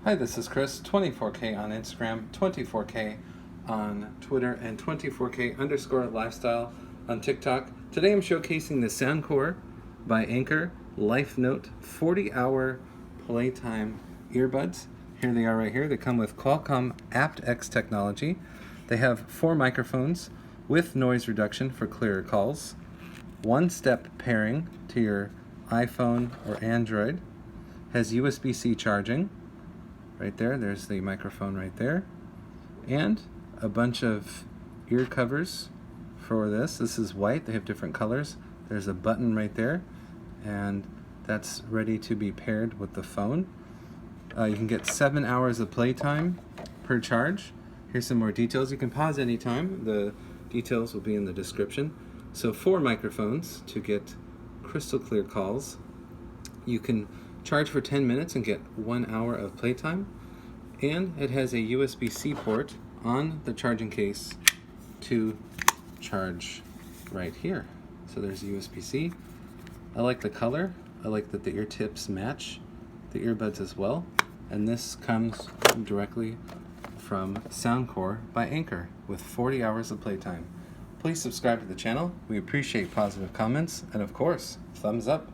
Hi, this is Chris, 24K on Instagram, 24K on Twitter, and 24K_lifestyle on TikTok. Today I'm showcasing the SoundCore by Anker Life Note 40-hour Playtime earbuds. Here they are right here. They come with Qualcomm aptX technology. They have 4 microphones with noise reduction for clearer calls, one-step pairing to your iPhone or Android, has USB-C charging. Right there's the microphone right there, and a bunch of ear covers for this. This is white, they have different colors. There's a button right there, and that's ready to be paired with the phone. You can get 7 hours of playtime per charge. Here's some more details. You can pause anytime. The details will be in the description. So 4 microphones to get crystal clear calls. You can charge for 10 minutes and get 1 hour of playtime, and it has a USB-C port on the charging case to charge right here. So there's USB-C. I like the color. I like that the ear tips match the earbuds as well, and this comes directly from SoundCore by Anker with 40 hours of playtime. Please subscribe to the channel. We appreciate positive comments, and of course, thumbs up.